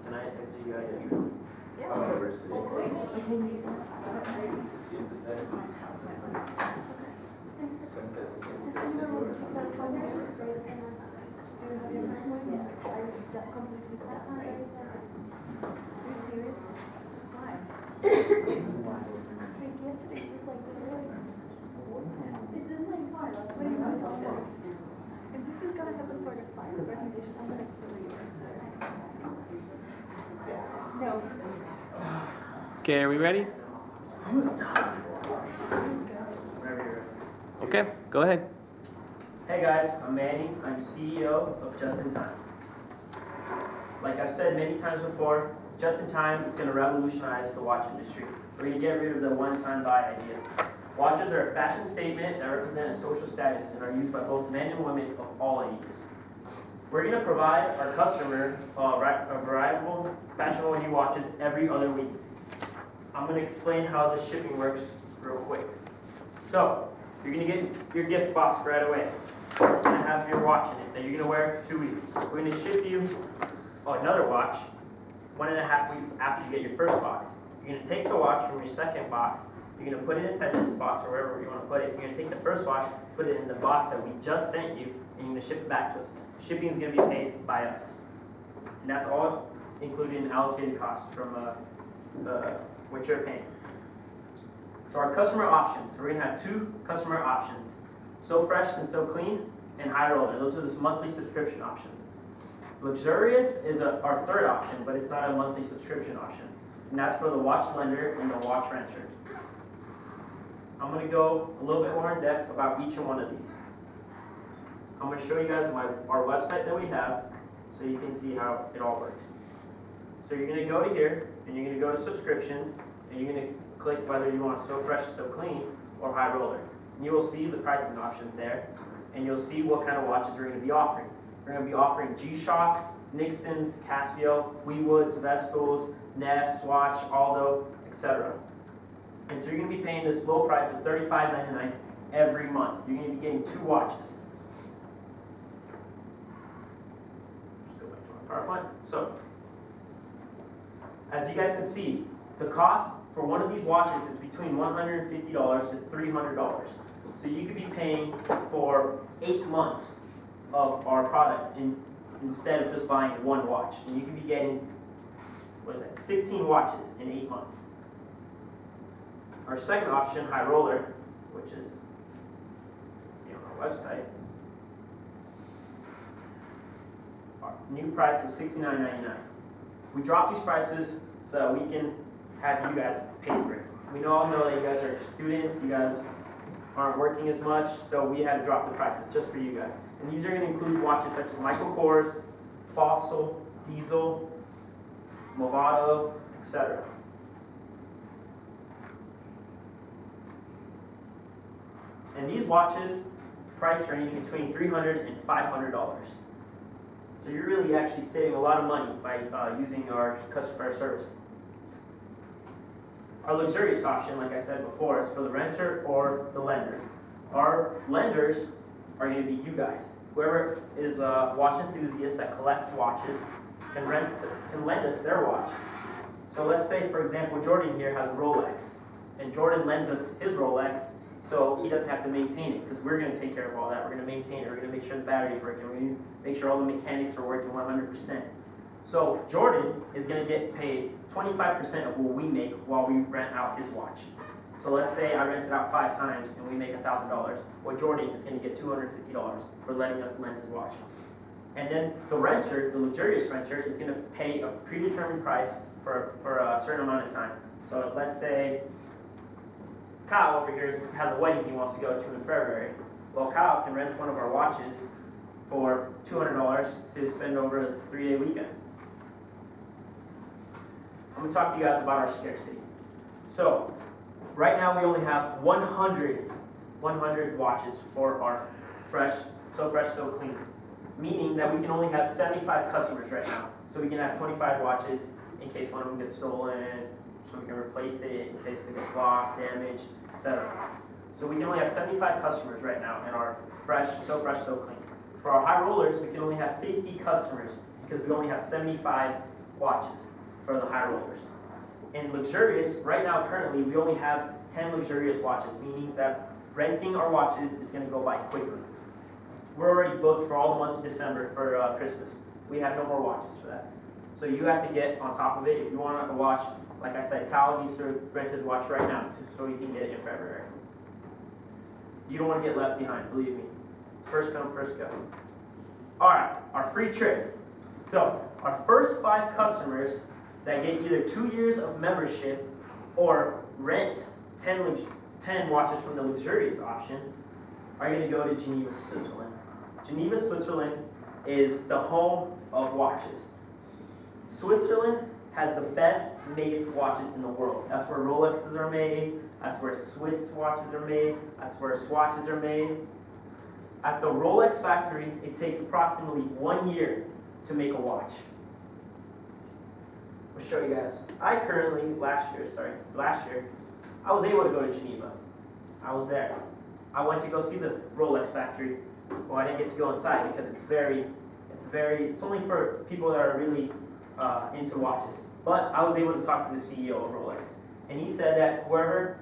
Can I actually you out here? University. Okay, are we ready? Okay, go ahead. Hey guys, I'm Manny. I'm CEO of Just in Time. Like I've said many times before, Just in Time is going to revolutionize the watch industry. We're going to get rid of the one-time buy idea. Watches are a fashion statement that represent a social status and are used by both men and women of all ages. We're going to provide our customer a variety of fashionable new watches every other week. I'm going to explain how the shipping works real quick. So, you're going to get your gift box right away. It's going to have your watch in it that you're going to wear for 2 weeks. We're going to ship you another watch 1.5 weeks after you get your first box. You're going to take the watch from your second box. You're going to put it inside this box or wherever you want to put it. You're going to take the first watch, put it in the box that we just sent you, and you're going to ship it back to us. Shipping is going to be paid by us. And that's all included in allocated costs from what you're paying. So our customer options, we're going to have 2 customer options. So Fresh and So Clean and High Roller. Those are the monthly subscription options. Luxurious is our third option, but it's not a monthly subscription option. And that's for the watch lender and the watch renter. I'm going to go a little bit more in depth about each one of these. I'm going to show you guys our website that we have so you can see how it all works. So you're going to go to here and you're going to go to subscriptions and you're going to click whether you want So Fresh, So Clean or High Roller. And you will see the pricing options there and you'll see what kind of watches we're going to be offering. We're going to be offering G-Shocks, Nixons, Casio, Weewoods, Vestals, Neff, Swatch, Aldo, etc. And so you're going to be paying this low price of $35.99 every month. You're going to be getting 2 watches. Just go back to my PowerPoint. So, as you guys can see, the cost for one of these watches is between $150 to $300. So you could be paying for 8 months of our product instead of just buying 1 watch. And you could be getting, 16 watches in 8 months. Our second option, High Roller, which is see on our website, our new price of $69.99. We dropped these prices so we can have you guys pay for it. We all know that you guys are students, you guys aren't working as much, so we had to drop the prices just for you guys. And these are going to include watches such as Michael Kors, Fossil, Diesel, Movado, etc. And these watches price range between $300 and $500. So you're really actually saving a lot of money by using our customer service. Our luxurious option, like I said before, is for the renter or the lender. Our lenders are going to be you guys. Whoever is a watch enthusiast that collects watches can lend us their watch. So let's say, for example, Jordan here has a Rolex, and Jordan lends us his Rolex, so he doesn't have to maintain it, because we're going to take care of all that. We're going to maintain it. We're going to make sure the battery's working. We're going to make sure all the mechanics are working 100%. So Jordan is going to get paid 25% of what we make while we rent out his watch. So let's say I rent it out 5 times and we make $1,000. Well, Jordan is going to get $250 for letting us lend his watch. And then the renter, the luxurious renter, is going to pay a predetermined price for a certain amount of time. So let's say Kyle over here has a wedding he wants to go to in February. Well, Kyle can rent one of our watches for $200 to spend over a 3-day weekend. I'm going to talk to you guys about our scarcity. So, right now we only have 100 watches for our So Fresh, So Clean. meaning that we can only have 75 customers right now. So we can have 25 watches in case one of them gets stolen, so we can replace it in case it gets lost, damaged, etc. So we can only have 75 customers right now in our fresh, so clean. For our high rollers, we can only have 50 customers because we only have 75 watches for the high rollers. In luxurious, right now currently, we only have 10 luxurious watches, meaning that renting our watches is going to go by quickly. We're already booked for all the month of December for Christmas. We have no more watches for that. So you have to get on top of it. If you want a watch, like I said, Kyle needs to rent his watch right now so you can get it in February. You don't want to get left behind, believe me. It's first come, first go. All right, our free trip. So our first 5 customers that get either 2 years of membership or rent 10 watches from the luxurious option are going to go to Geneva, Switzerland. Geneva, Switzerland is the home of watches. Switzerland has the best made watches in the world. That's where Rolexes are made, that's where Swiss watches are made, that's where swatches are made. At the Rolex factory, it takes approximately 1 year to make a watch. I'll show you guys. Last year, I was able to go to Geneva. I was there. I went to go see the Rolex factory. Well, I didn't get to go inside because it's only for people that are really into watches. But I was able to talk to the CEO of Rolex, and he said that whoever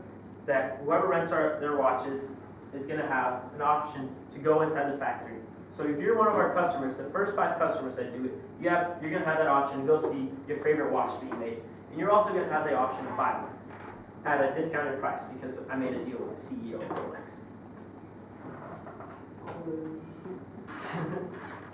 rents their watches is going to have an option to go inside the factory. So if you're one of our customers, the first 5 customers that do it, you're going to have that option to go see your favorite watch being made, and you're also going to have the option to buy one at a discounted price because I made a deal with the CEO of Rolex.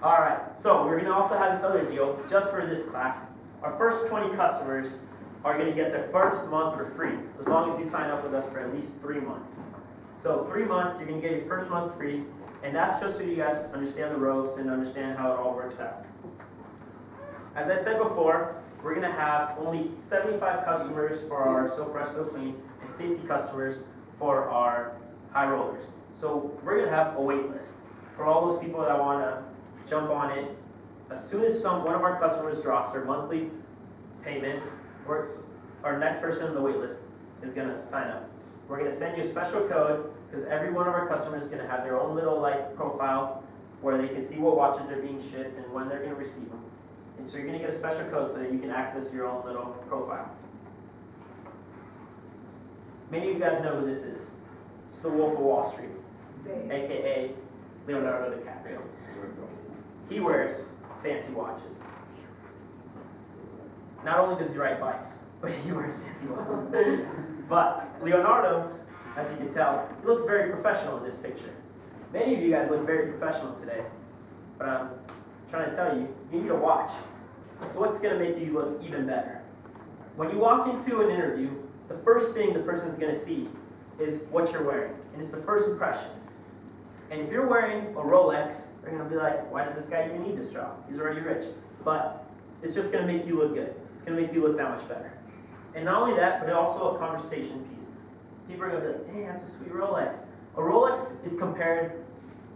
All right, so we're going to also have this other deal just for this class. Our first 20 customers are going to get their first month for free, as long as you sign up with us for at least 3 months. So 3 months, you're going to get your first month free, and that's just so you guys understand the ropes and understand how it all works out. As I said before, we're going to have only 75 customers for our So Fresh, So Clean, and 50 customers for our high rollers. So we're going to have a wait list for all those people that want to jump on it. As soon as one of our customers drops their monthly payment, our next person on the wait list is going to sign up. We're going to send you a special code because every one of our customers is going to have their own little profile where they can see what watches are being shipped and when they're going to receive them. And so you're going to get a special code so that you can access your own little profile. Many of you guys know who this is. It's the Wolf of Wall Street, aka Leonardo DiCaprio. He wears fancy watches. Not only does he ride bikes, but he wears fancy watches. But Leonardo, as you can tell, he looks very professional in this picture. Many of you guys look very professional today, but I'm trying to tell you, you need a watch. It's what's going to make you look even better. When you walk into an interview, the first thing the person's going to see is what you're wearing, and it's the first impression. And if you're wearing a Rolex, they're going to be like, why does this guy even need this job? He's already rich. But it's just going to make you look good. It's going to make you look that much better. And not only that, but also a conversation piece. People are going to be like, hey, that's a sweet Rolex. A Rolex is compared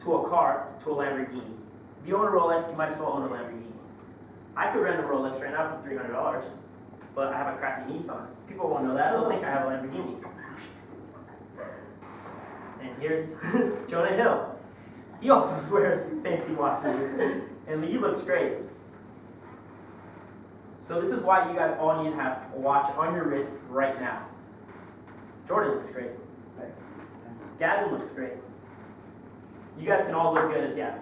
to a car, to a Lamborghini. If you own a Rolex, you might as well own a Lamborghini. I could rent a Rolex right now for $300, but I have a crappy Nissan. People won't know that. They'll think I have a Lamborghini. And here's Jonah Hill. He also wears fancy watches, and he looks great. So this is why you guys all need to have a watch on your wrist right now. Jordan looks great. Gavin looks great. You guys can all look good as Gavin.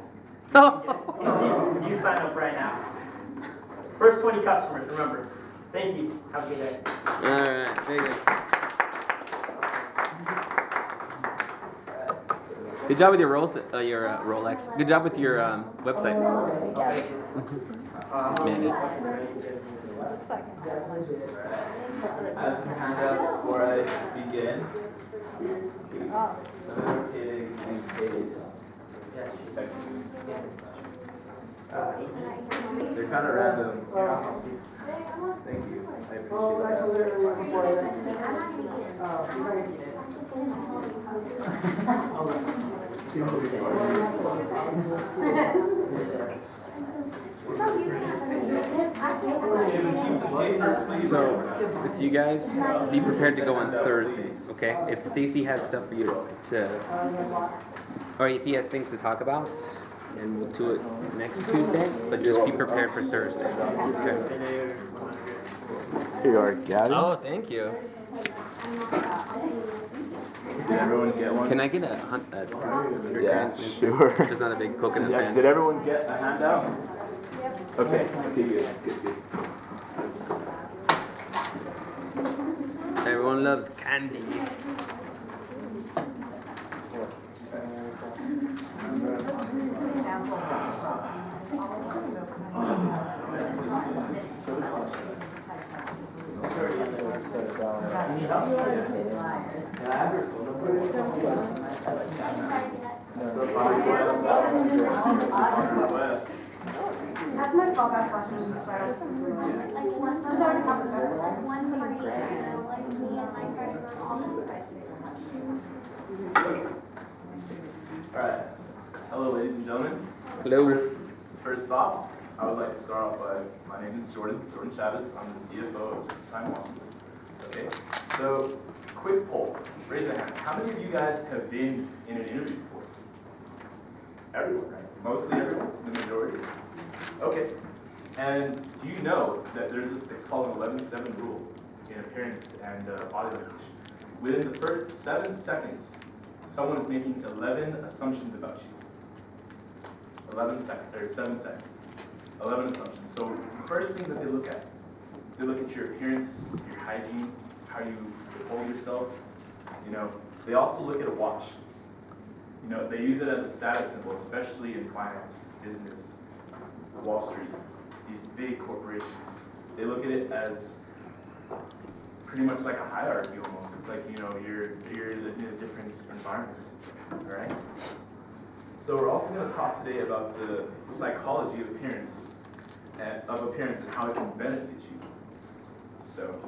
If you sign up right now. First 20 customers, remember. Thank you. Have a good day. All right, very good. Good job with your Rolex. Good job with your website. Manny. I have some handouts before I begin. Some indicating and paid. They're kind of random. Thank you. I appreciate it. So, if you guys be prepared to go on Thursday, okay? If Stacy has stuff for you to, or if he has things to talk about, then we'll do it next Tuesday. But just be prepared for Thursday. Okay? Here you are, got it. Oh, thank you. Did everyone get one? Can I get a Yeah, sure. Just not a big coconut Yeah, fan. did everyone get a handout? Okay, good. Everyone loves candy. That's my fallback question. Like one party, like me and my friends were all Alright. Hello, ladies and gentlemen. Hello. First off, I would like to start off by, my name is Jordan Chavez. I'm the CFO of Just in Time Office. Okay, so quick poll. Raise your hands. How many of you guys have been in an interview before? Everyone, right? Mostly everyone? The majority? Okay. And do you know that there's this, it's called an 11-7 rule in appearance and body language. Within the first 7 seconds, someone's making 11 assumptions about you. 7 seconds. 11 assumptions. So the first thing that they look at your appearance, your hygiene, how you hold yourself. You know, they also look at a watch. You know, they use it as a status symbol, especially in finance, business, Wall Street, these big corporations. They look at it as pretty much like a hierarchy almost. It's like, you know, you're in a different environment, all right? So we're also going to talk today about the psychology of appearance and how it can benefit you. So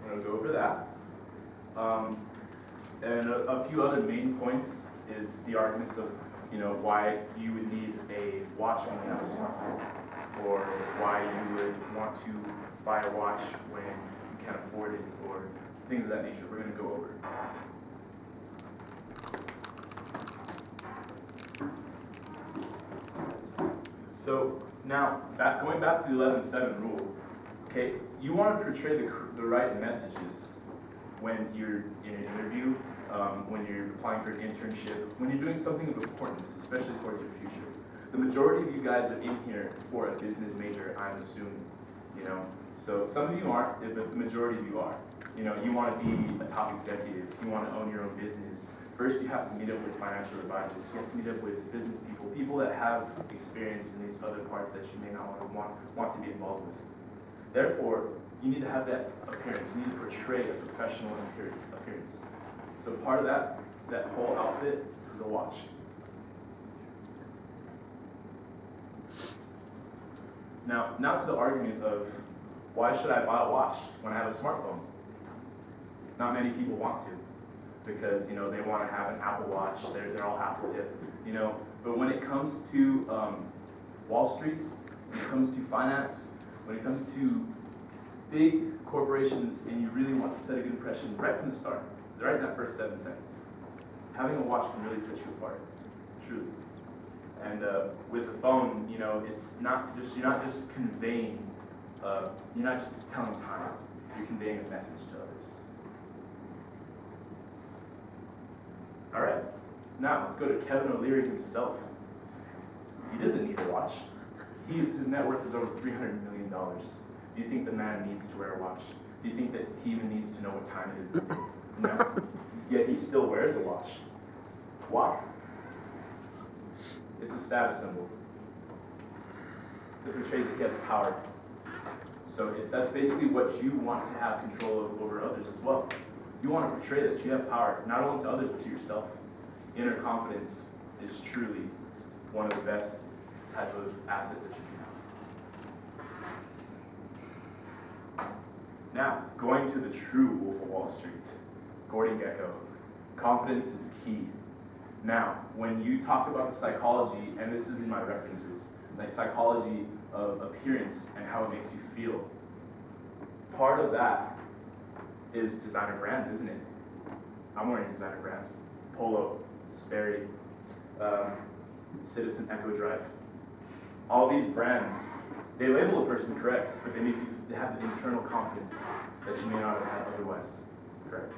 I'm going to go over that. And a few other main points is the arguments of, you know, why you would need a watch when you have a smartphone, or why you would want to buy a watch when you can't afford it, or things of that nature. We're going to go over. So now, going back to the 11-7 rule, okay, you want to portray the right messages when you're in an interview, when you're applying for an internship, when you're doing something of importance, especially towards your future. The majority of you guys are in here for a business major, I'm assuming, you know. So some of you aren't, but the majority of you are. You know, you want to be a top executive, you want to own your own business. First, you have to meet up with financial advisors. You have to meet up with business people that have experience in these other parts that you may not want to be involved with. Therefore, you need to have that appearance. You need to portray a professional appearance. So part of that whole outfit is a watch. Now to the argument of why should I buy a watch when I have a smartphone? Not many people want to, because, you know, they want to have an Apple Watch. They're all Apple hip, you know. But when it comes to Wall Street, when it comes to finance, when it comes to big corporations, and you really want to set a good impression right from the start, right in that first 7 seconds, having a watch can really set you apart, truly. And with the phone, you know, you're not just conveying, you're not just telling time, you're conveying a message to others. All right, now let's go to Kevin O'Leary himself. He doesn't need a watch. His net worth is over $300 million. Do you think the man needs to wear a watch? Do you think that he even needs to know what time it is? No. Yet he still wears a watch. Why? It's a status symbol. It portrays that he has power. So that's basically what you want to have control over others as well. You want to portray that you have power, not only to others, but to yourself. Inner confidence is truly one of the best type of assets that you can have. Now, going to the true Wolf of Wall Street, Gordon Gekko. Confidence is key. Now, when you talk about the psychology, and this is in my references, the psychology of appearance and how it makes you feel, part of that is designer brands, isn't it? I'm wearing designer brands. Polo, Sperry, Citizen Echo Drive. All these brands, they label a person correct, but they have the internal confidence that you may not have had otherwise, correct?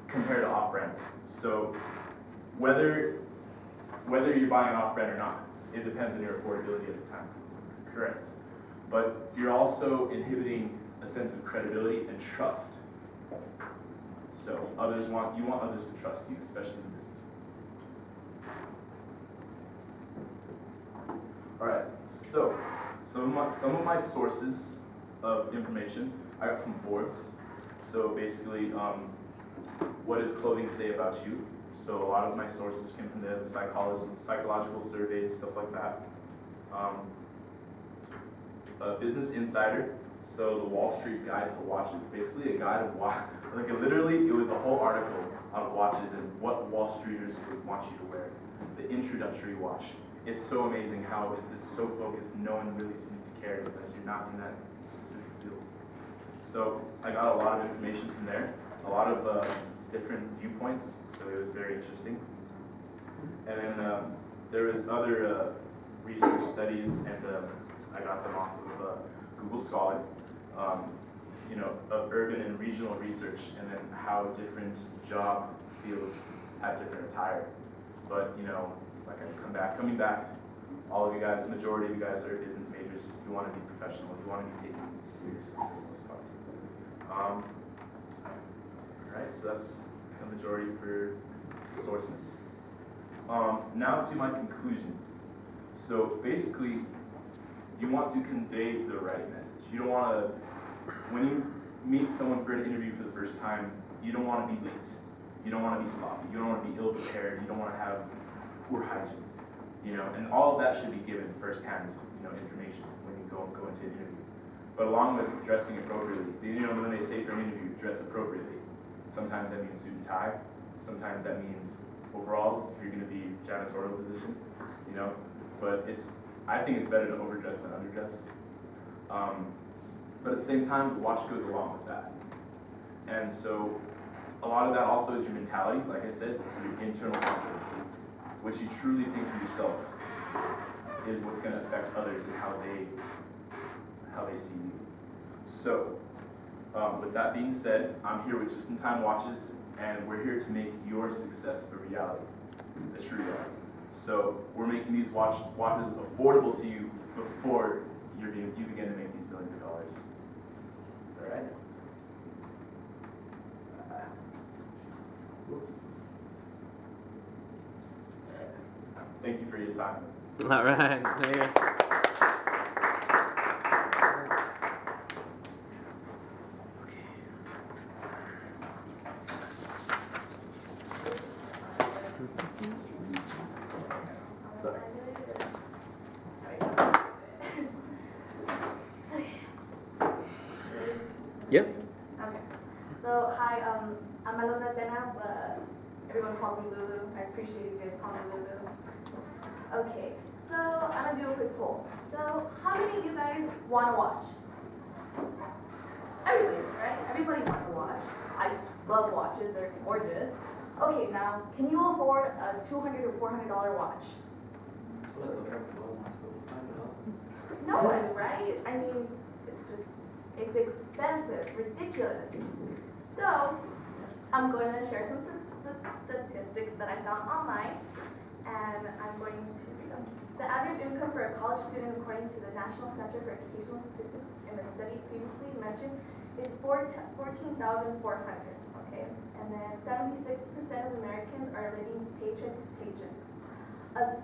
Compared to off-brands. So whether you're buying off-brand or not, it depends on your affordability at the time, correct? But you're also inhibiting a sense of credibility and trust. So you want others to trust you, especially in business. All right, so some of my sources of information I got from Forbes. So basically, what does clothing say about you? So a lot of my sources came from the psychological surveys, stuff like that. Business Insider, so the Wall Street Guide to Watches, basically a guide of watch. Like it was a whole article on watches and what Wall Streeters would want you to wear. The introductory watch. It's so amazing how it's so focused. No one really seems to care unless you're not in that specific field. So I got a lot of information from there, a lot of different viewpoints. So it was very interesting. And then there was other research studies, and I got them off of Google Scholar. Of urban and regional research, and then how different job fields have different attire. But like coming back, all of you guys, the majority of you guys are business majors. You want to be professional. You want to be taken seriously for the most part. All right, so that's the majority for sources. Now to my conclusion. So basically, you want to convey the right message. You don't want to. When you meet someone for an interview for the first time, you don't want to be late. You don't want to be sloppy. You don't want to be ill-prepared. You don't want to have poor hygiene. And all of that should be given firsthand, information when you go into an interview. But along with dressing appropriately, when they say for an interview, dress appropriately. Sometimes that means suit and tie. Sometimes that means overalls if you're going to be janitorial position. But I think it's better to overdress than underdress. But at the same time, the watch goes along with that. And so a lot of that also is your mentality, like I said, your internal confidence. What you truly think of yourself is what's going to affect others and how they see you. So with that being said, I'm here with Just in Time Watches, and we're here to make your success a reality, a true reality. So we're making these watches affordable to you before you begin to make these billions of dollars. All right. Whoops. All right. Thank you for your time. All right. Yeah. Sorry. Yep. Okay. So hi, I'm Alona Tena, but everyone calls me Lulu. I appreciate you guys calling me Lulu. Okay, so I'm gonna do a quick poll. So how many of you guys want to watch? Everybody, right? Everybody wants to watch. I love watches, they're gorgeous. Okay, now, can you afford a $200 or $400 watch? No one, right? I mean, it's expensive, ridiculous. So, I'm going to share some statistics that I found online, and I'm going to read them. The average income for a college student, according to the National Center for Educational Statistics in the study previously mentioned, is $14,400, okay? And then 76% of Americans are living paycheck to paycheck. A